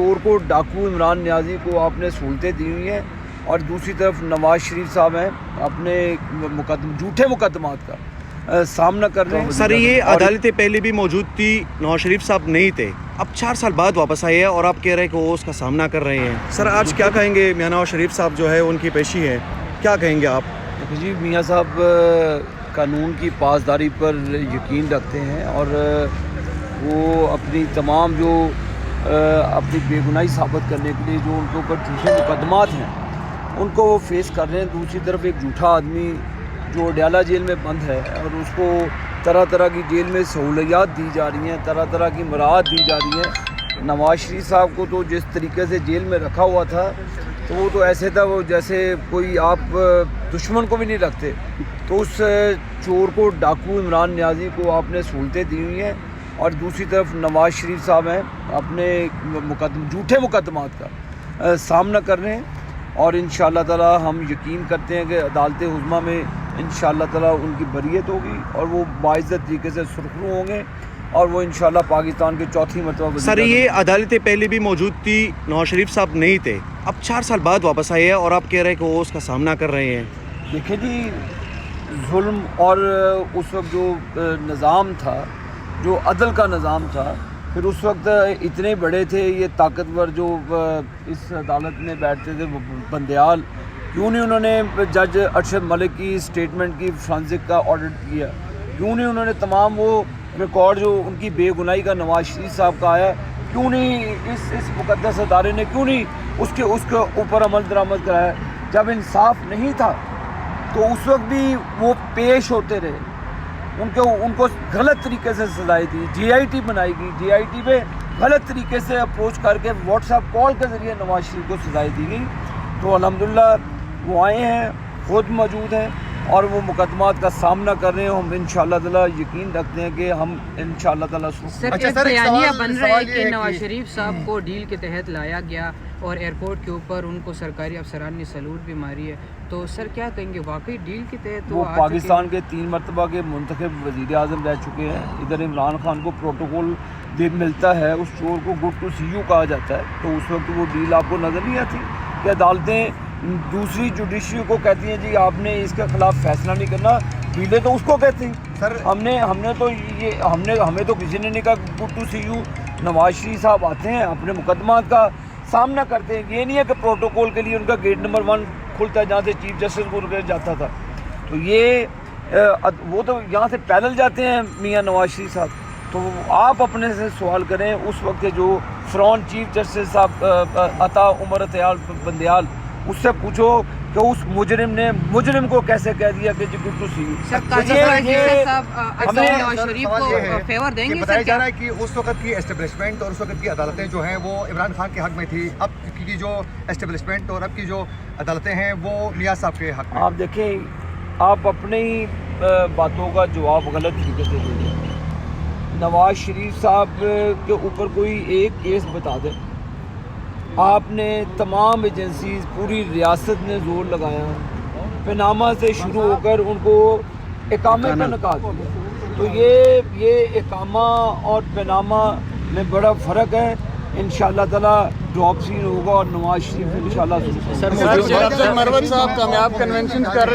چور کو ڈاکو عمران نیازی کو آپ نے سہولتیں دی ہوئی ہیں اور دوسری طرف نواز شریف صاحب ہیں اپنے جھوٹے مقدمات کا سامنا کر رہے ہیں. سر یہ عدالتیں پہلے بھی موجود تھی, نواز شریف صاحب نہیں تھے, اب 4 سال بعد واپس آئے ہیں اور آپ کہہ رہے ہیں کہ وہ اس کا سامنا کر رہے ہیں. سر آج کیا کہیں گے, میاں نواز شریف صاحب جو ہے ان کی پیشی ہے, کیا کہیں گے آپ؟ جی میاں صاحب قانون کی پاسداری پر یقین رکھتے ہیں اور وہ اپنی تمام جو اپنی بے گناہی ثابت کرنے کے لیے جو ان کے اوپر جھوٹے مقدمات ہیں ان کو وہ فیس کر رہے ہیں. دوسری طرف ایک جھوٹا آدمی جو اڈیالہ جیل میں بند ہے اور اس کو طرح طرح کی جیل میں سہولیات دی جا رہی ہیں, طرح طرح کی مراعات دی جا رہی ہیں. نواز شریف صاحب کو تو جس طریقے سے جیل میں رکھا ہوا تھا تو وہ تو ایسے تھا وہ جیسے کوئی آپ دشمن کو بھی نہیں رکھتے. تو اس چور کو ڈاکو عمران نیازی کو آپ نے سہولتیں دی ہوئی ہیں اور دوسری طرف نواز شریف صاحب ہیں اپنے جھوٹے مقدمات کا سامنا کر رہے ہیں. اور انشاءاللہ تعالی ہم یقین کرتے ہیں کہ عدالت عظمیٰ میں انشاءاللہ تعالی ان کی بریت ہوگی اور وہ باعزت طریقے سے سرخرو ہوں گے اور وہ انشاءاللہ پاکستان کے چوتھی مرتبہ. سر یہ عدالتیں پہلے بھی موجود تھی, نواز شریف صاحب نہیں تھے, اب 4 سال بعد واپس آئے ہیں اور آپ کہہ رہے ہیں کہ وہ اس کا سامنا کر رہے ہیں. دیکھیں جی, ظلم اور اس وقت جو نظام تھا, جو عدل کا نظام تھا, پھر اس وقت اتنے بڑے تھے یہ طاقتور جو اس عدالت میں بیٹھتے تھے بندیال, کیوں نہیں انہوں نے جج ارشد ملک کی اسٹیٹمنٹ کی فرانسک کا آڈٹ کیا, کیوں نہیں انہوں نے تمام وہ ریکارڈ جو ان کی بے گناہی کا نواز شریف صاحب کا آیا, کیوں نہیں اس مقدس ادارے نے کیوں نہیں اس کے اوپر عمل درآمد کرایا. جب انصاف نہیں تھا تو اس وقت بھی وہ پیش ہوتے رہے, ان کو غلط طریقے سے سزائیں دی, جی آئی ٹی بنائی گئی, جی آئی ٹی پہ غلط طریقے سے اپروچ کر کے واٹس ایپ کال کے ذریعے نواز شریف کو سزائیں دی گئی. تو الحمدللہ وہ آئے ہیں, خود موجود ہیں اور وہ مقدمات کا سامنا کر رہے ہیں. ہم انشاءاللہ تعالی یقین رکھتے ہیں کہ ہم انشاءاللہ تعالی سر ایک بیانیہ بن رہا ہے کہ نواز شریف صاحب کو ڈیل کے تحت لایا گیا اور ایئرپورٹ کے اوپر ان کو سرکاری افسران نے سلوٹ بھی ماری ہے, تو سر کیا کہیں گے, واقعی ڈیل کے تحت وہ پاکستان کے 3 مرتبہ کے منتخب وزیر اعظم رہ چکے ہیں. ادھر عمران خان کو پروٹوکول ملتا ہے, اس چور کو گڈ ٹو سی یو کہا جاتا ہے, تو اس وقت وہ ڈیل آپ کو نظر نہیں آتی کہ عدالتیں دوسری جوڈیشری کو کہتی ہیں جی آپ نے اس کے خلاف فیصلہ نہیں کرنا, ڈیلیں تو اس کو کہتے ہیں. سر ہمیں تو کسی نے نہیں کہا good to C you. Nawaz Sharif صاحب آتے ہیں اپنے مقدمات کا سامنا کرتے ہیں, یہ نہیں ہے کہ پروٹوکول کے لیے ان کا گیٹ نمبر 1 کھلتا ہے جہاں سے چیف جسٹس کو جاتا تھا, تو وہ تو یہاں سے پیدل جاتے ہیں میاں نواز شریف صاحب. تو آپ اپنے سے سوال کریں اس وقت جو فرعون چیف جسٹس صاحب عطا عمر عطیال بندیال, اس سے پوچھو کہ اس مجرم کو کیسے کہہ دیا کہ جی گڈ ٹو سی یو. بتایا جا رہا ہے کہ اس وقت کی اسٹیبلشمنٹ اور اس وقت کی عدالتیں جو ہیں وہ عمران خان کے حق میں تھی, اب کی جو اسٹیبلشمنٹ اور اب کی جو عدالتیں ہیں وہ نیاز صاحب کے حق میں. آپ دیکھیں, آپ اپنی باتوں کا جواب غلط طریقے سے دیں. نواز شریف صاحب کے اوپر کوئی ایک کیس بتا دیں. آپ نے تمام ایجنسیز, پوری ریاست نے زور لگایا, پاناما سے شروع ہو کر ان کو اقامے پہ نکال دیا. تو یہ اقامہ اور پاناما میں بڑا فرق ہے. انشاءاللہ تعالی ڈراپ سین ہوگا اور نواز شریف انشاءاللہ سر مروت صاحب کامیاب کنونشن کر رہے